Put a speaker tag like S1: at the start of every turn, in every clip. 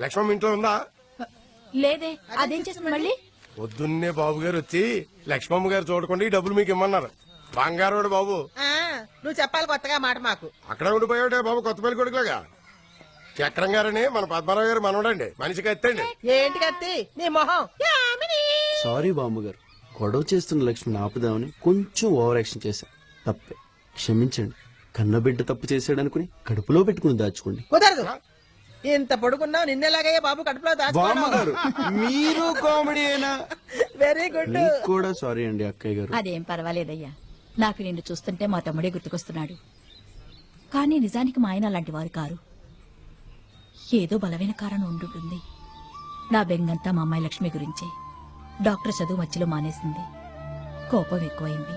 S1: లక్ష్మమ్మ ఇంట్లో ఉందా?
S2: లేదే. అదేం చేస్తుంది మళ్ళీ?
S1: పొద్దున్నే బాబు గారు వచ్చి లక్ష్మమ్మ గారు చూడకుండా ఈ డబ్బులు మీకు ఇమ్మన్నారు. బంగారు బాబు.
S3: నువ్వు చెప్పాలి కొత్తగా మాట మాకు.
S1: అక్కడ ఉండిపోయాడే బాబు, కొత్త పెళ్లి కొడుకులాగా. చక్రం గారని మన పద్మారావు గారు మనవడండి, మనిషికి ఎత్తండి.
S3: ఏంటి కత్తి నీ మొహం?
S4: సారీ బామ్మగారు, గొడవ చేస్తున్న లక్ష్మిని ఆపుదామని కొంచెం ఓవర్ యాక్షన్ చేశా. తప్పే, క్షమించండి. కన్నబిడ్డ తప్పు చేసాడనుకుని కడుపులో పెట్టుకుని దాచుకోండి.
S3: కుదరదు. ఇంత పడుకున్నావు, నిన్నెలాగయ్యా బాబు కడుపులో
S4: బామ్మగారు మీరు కామెడీ అయినా.
S3: Very good.
S4: కూడా సారీ అండి అక్కయ్య గారు.
S2: అదేం పర్వాలేదయ్యా. నాకు నిన్ను చూస్తుంటే మా తమ్ముడే గుర్తుకొస్తున్నాడు. కానీ నిజానికి మా ఆయన అలాంటి వారు కారు. ఏదో బలమైన కారణం ఉండుంటుంది. నా బెంగంతా మా అమ్మాయి లక్ష్మి గురించే. డాక్టర్ చదువు మధ్యలో మానేసింది. కోపం ఎక్కువైంది.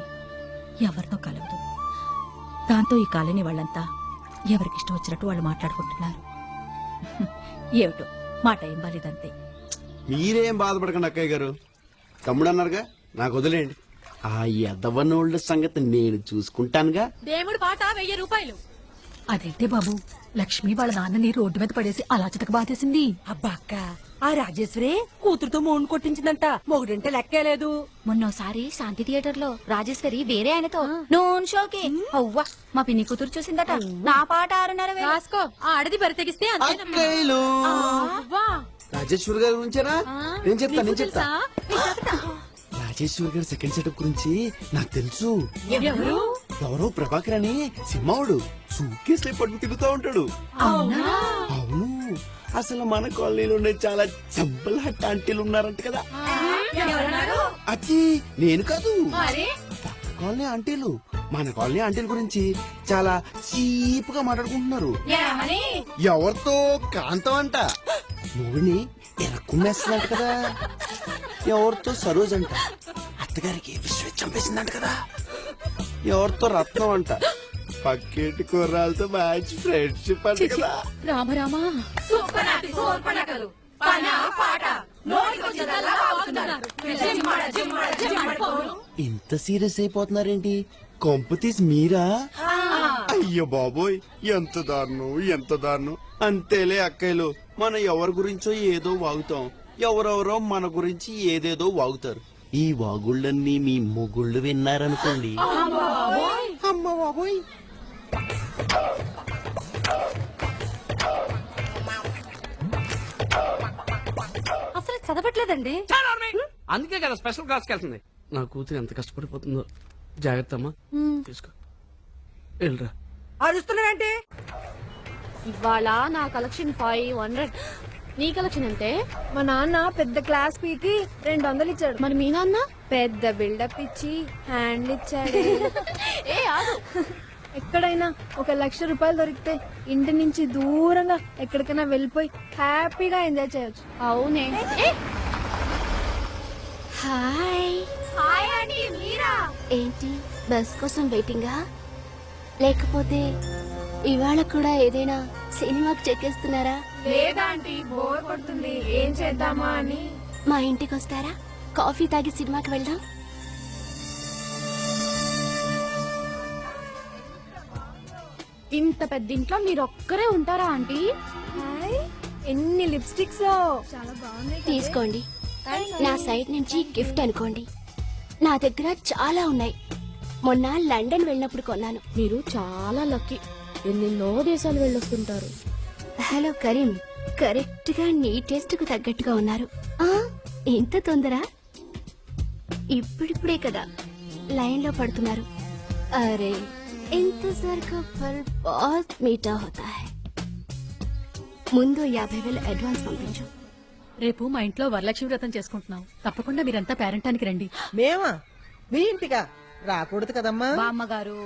S2: ఎవరితో కలవదు. దాంతో ఈ కాలనీ వాళ్ళంతా ఎవరికిష్టం వచ్చినట్టు వాళ్ళు మాట్లాడుకుంటున్నారు. ఏమిటో మా టైం బాలేదంతే.
S4: మీరేం బాధపడకండి అక్కయ్య గారు. తమ్ముడు అన్నారుగా, నాకు వదిలేండి. ఆ ఎదవనోళ్ళ సంగతి నేను చూసుకుంటానుగా.
S2: దేవుడు పాట 1000 రూపాయలు. అదేంటే బాబు, లక్ష్మి వాళ్ళ నాన్నని రోడ్డు మీద పడేసి అలా చితక బాధేసింది.
S5: అబ్బా అక్క, ఆ రాజేశ్వరే కూతురుతో మోన్ కొట్టించిందంట. మొగుడంటే లెక్కేలేదు.
S6: మొన్నోసారి శాంతి థియేటర్ లో రాజేశ్వరి వేరే ఆయనతో నూన్ షోకి అవ్వా మా పిన్ని కూతురు చూసిందట. నా పాట 6:30
S2: రాసుకో. ఆడది బరి తెగిస్తే
S4: అక్కయ్యలు రాజేశ్వరి గారి గురించేనా? నేను చెప్తా. రాజేశ్వరి గారి సెకండ్ సెటప్ గురించి నాకు తెలుసు. ఎవరో ప్రభాకర్ అని సినిమావుడు సూట్కేసులే పట్టుకు తిరుగుతూ ఉంటాడు. అవును, అసలు మన కాలనీలోనే చాలా చంపల హట్ట ఆంటీలు ఉన్నారంట కదా. అది నేను కాదు, పక్క కాలనీ ఆంటీలు. మన కాలనీ ఆంటీల గురించి చాలా చీప్ గా మాట్లాడుకుంటున్నారు. ఎవరితో కాంతం అంట మూడిని ఎరక్కుమేస్తుందంట కదా. ఎవరితో సరోజ్ అంట అత్తగారికి విశ్వ చంపేసిందంట కదా. ఎవరితో రత్నం అంట పక్కేటి కుర్రాలతో మ్యాచ్ ఫ్రెండ్షిప్ అంట కదా.
S2: రామరామా
S4: ఇంత సీరియస్ అయిపోతున్నారేంటి? కొంప తీసి మీరా? అయ్యో బాబోయ్, ఎంత దారుణం. అంతేలే అక్కయ్యలు, మనం ఎవరి గురించో ఏదో వాగుతాం, ఎవరెవరో మన గురించి ఏదేదో వాగుతారు. ఈ వాగుళ్ళన్నీ మీ మొగుళ్ళు విన్నారనుకోండి. అమ్మ బాబోయ్.
S2: అసలు చదవట్లేదండి.
S7: అందుకే కదా స్పెషల్ క్లాస్కి వెళ్తుంది. నా కూతురు ఎంత కష్టపడిపోతుందో. జాగ్రత్త అమ్మా, తీసుకో వెళ్ళరా.
S5: అరుస్తున్నావేంటి?
S6: ఇవాళ నా కలెక్షన్ 500. నీ కలెక్షన్ అంటే?
S8: మా నాన్న పెద్ద క్లాస్ పీకి 200 ఇచ్చాడు.
S6: మరి మీ నాన్న
S8: పెద్ద బిల్డప్ ఇచ్చి హ్యాండ్ ఇచ్చాడు.
S6: ఏ ఆగు.
S8: ఎక్కడైనా 1,00,000 రూపాయలు దొరికితే ఇంటి నుంచి దూరంగా ఎక్కడికైనా వెళ్ళిపోయి హ్యాపీగా ఎంజాయ్ చేయొచ్చు.
S6: అవునే. హాయ్ హాయ్ అండి. మీరా? ఏంటి బస్ కోసం వెయిటింగా? లేకపోతే ఇవాళ కూడా ఏదైనా సినిమాకి చెక్కేస్తున్నారా?
S8: లేదా ఆంటీ, బోర్ కొడుతుంది, ఏం చేద్దామా అని.
S6: మా ఇంటికి వస్తారా? కాఫీ తాగి సినిమాకి వెళ్దాం. ఇంత పెద్ద ఇంట్లో మీరు ఒక్కరే ఉంటారా ఆంటీ?
S8: ఎన్ని లిప్స్టిక్స్ చాలా బాగున్నాయి.
S6: తీసుకోండి, నా సైడ్ నుంచి గిఫ్ట్ అనుకోండి. నా దగ్గర చాలా ఉన్నాయి. మొన్న లండన్ వెళ్ళినప్పుడు కొన్నాను. మీరు చాలా లక్కీ. ఎన్నెన్నో దేశాలు వెళ్ళొస్తుంటారు. హలో కరీం, కరెక్ట్ గా నీ టేస్ట్ కు తగ్గట్టుగా ఉన్నారు. ఎంత తొందర? ఇప్పుడిప్పుడే కదా లైన్ లో పడుతున్నారు. అరే ఇంతజార్ కా ఫల్ బహుత్ మీఠా హోతా హై. ముందు 50,000 అడ్వాన్స్ పంపించు.
S2: రేపు మా ఇంట్లో వరలక్ష్మి వ్రతం చేసుకుంటున్నాం. తప్పకుండా మీరంతా పేరెంటానికి రండి.
S3: మేమా? మీ ఇంటికా? రాకూడదు కదమ్మా.
S2: బామ్మగారు,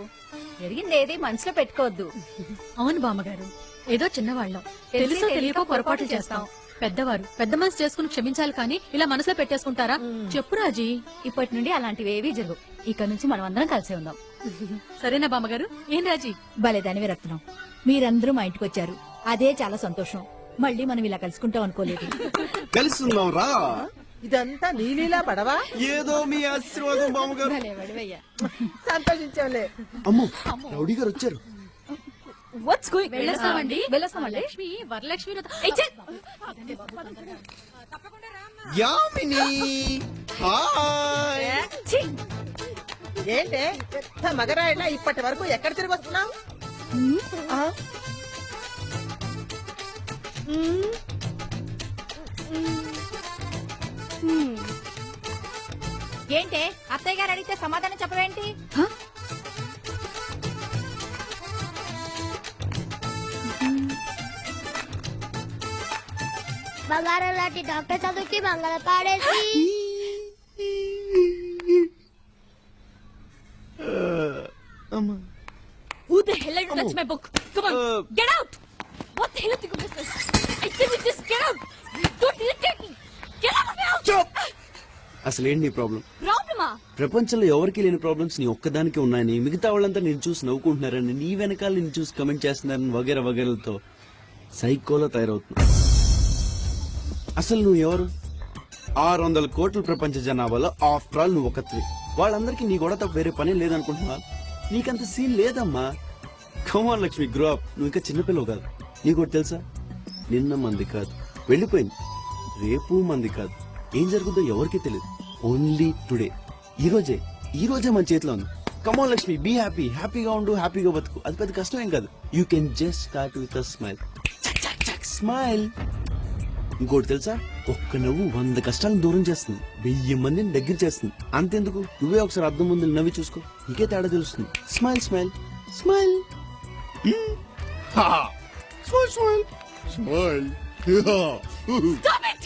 S2: జరిగిందేది మనసులో పెట్టుకోవద్దు. అవును బామ్మగారు, ఏదో చిన్నవాళ్ళం, తెలుసో తెలియకో పొరపాట్లు చేస్తాం. పెద్దవారు పెద్ద మనసు చేసుకుని క్షమించాలి కానీ ఇలా మనసులో పెట్టేసుకుంటారా? చెప్పు రాజీ. ఇప్పటి నుండి అలాంటివి ఏవీ జరుగు. ఇక నుంచి మనం అందరం కలిసే ఉందాం. సరేనా బామ్మగారు? ఏం రాజీ? భలేదానివి రత్నం, మీరందరూ మా ఇంటికి వచ్చారు, అదే చాలా సంతోషం. మళ్ళీ మనం ఇలా కలుసుకుంటాం అనుకోలేదు.
S4: కలుసుకుందాం రా.
S3: ఇదంతా నీలీలా పడవా?
S4: ఏదో మీ ఆశీర్వాదం బామ్మగారు.
S3: సంతోషించాలే.
S4: అమ్మో, రౌడీ గారు వచ్చారు.
S2: వాట్స్ గోయింగ్
S8: వెళ్ళొస్తామండి.
S2: వెళ్ళొస్తామండి.
S8: లక్ష్మి వరలక్ష్మి
S4: యామిని హాయ్.
S3: ఏంటే పెద్ద మగరాయిలా ఇప్పటి వరకు ఎక్కడ తిరిగి వస్తున్నావు?
S2: ఏంటే అత్తయ్య గారు అడిగితే సమాధానం చెప్పవేంటి?
S6: బంగారం లాంటి డాక్టర్ చదువుకి మంగళ పాడేసి
S2: Who the hell are you touch my book? Come on, get out! What the hell are you doing this? I said you just get out! Don't irritate me! Get out of my house!
S4: అసలేంటి నీ problem?
S2: Problem-ఆ?
S4: ప్రపంచంలో ఎవరికి లేని problems నీ ఒక్కదానికి ఉన్నాయని, మిగతా వాళ్ళంతా నేను చూసి నవ్వుకుంటున్నారని, నీ వెనకాల నేను చూసి కమెంట్ చేస్తున్నారని వగేర వగేరలతో సైకోలో తయారవుతున్నా. అసలు నువ్వు ఎవరు? 600 కోట్ల ప్రపంచ జనాభాలో ఆఫ్టర్ ఆల్ నువ్వు ఒకటివి. వాళ్ళందరికీ నీ కూడా తప్ప వేరే పని లేదనుకుంటున్నా. నీకంత సీన్ లేదమ్మా. కమాన్ లక్ష్మి, గ్రో అప్. నువ్వు ఇంకా చిన్నపిల్లవు కాదు. నీకు తెలుసా, నిన్న మంది కాదు వెళ్ళిపోయింది, రేపు మంది కాదు. ఏం జరుగుతుందో ఎవరికీ తెలియదు. ఓన్లీ టుడే, ఈ రోజే మన చేతిలో ఉంది. కమాన్ లక్ష్మి, బీ హ్యాపీ. హ్యాపీగా ఉండు, హ్యాపీగా బతుకు. అది పెద్ద కష్టం ఏం కాదు. You can just start with a smile. Smile. ఇంకోటి తెలుసా, ఒక్క నవ్వు 100 కష్టాలను దూరం చేస్తుంది, 1000 మందిని దగ్గర చేస్తుంది. అంతెందుకు, నువ్వే ఒకసారి అద్దం ముందు నవ్వి చూసుకో, నీకే తేడా తెలుస్తుంది. Smile smile smile
S1: smile smile.
S2: Stop it!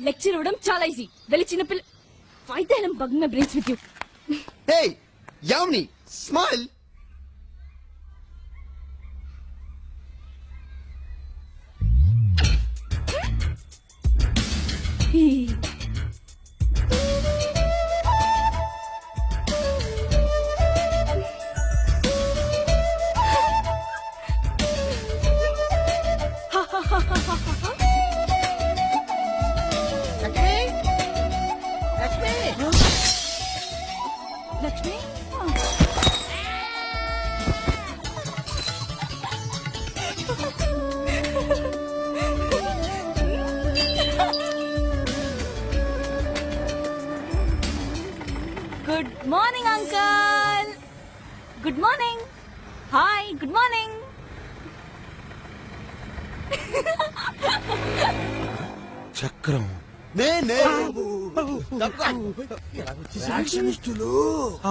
S2: Lecture ఇవ్వడం చాలా ఈజీ. వెళ్ళి చిన్నపిల్ల fight bug my brains with you.
S4: Hey Yamini, smile.
S3: Lakshmi, Lakshmi,
S2: Lakshmi, good morning uncle. Good morning. Hi, good morning.
S1: చక్రం.
S4: నేనే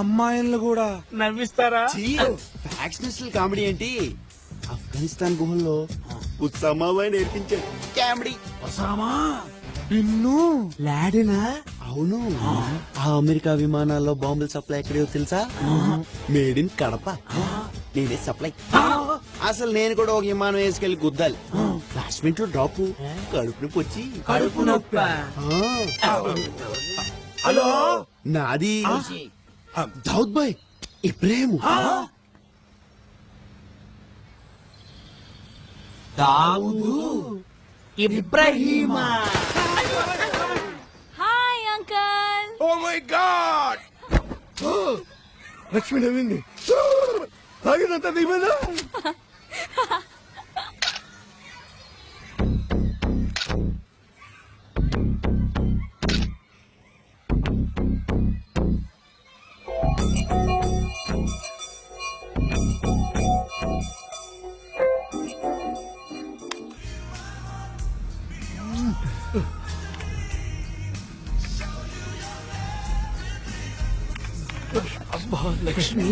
S1: అమ్మాయిలు కూడా
S7: నవ్విస్తారా?
S4: ఫ్యాక్షనిస్టుల కామెడీ ఏంటి? ఆఫ్ఘనిస్తాన్ గుహల్లో ఉత్సామాబాయ్ నేర్పించాడు కామెడీ.
S1: నిన్ను
S4: లాడెనా? అవును. ఆ అమెరికా విమానాల్లో బాంబుల సప్లై ఎక్కడో తెలుసా? Made in Kadapa. నేనే సప్లై. అసలు నేను కూడా ఒక విమానం వేసుకెళ్లి గుద్దాలి. లాస్ట్ మినిట్ లో డ్రాప్, కడుపు నొప్పి వచ్చి.
S7: కడుపు నొప్పి.
S1: హలో,
S4: నాది దావుద్ భాయ్ ఇబ్రాహిం.
S7: ఇబ్రహీమా.
S2: Hi uncle.
S1: Oh my god, Lakshmi నవ్వింది. తాగిందంతా దిగిపోయిందా?
S7: అబ్బా లక్ష్మి,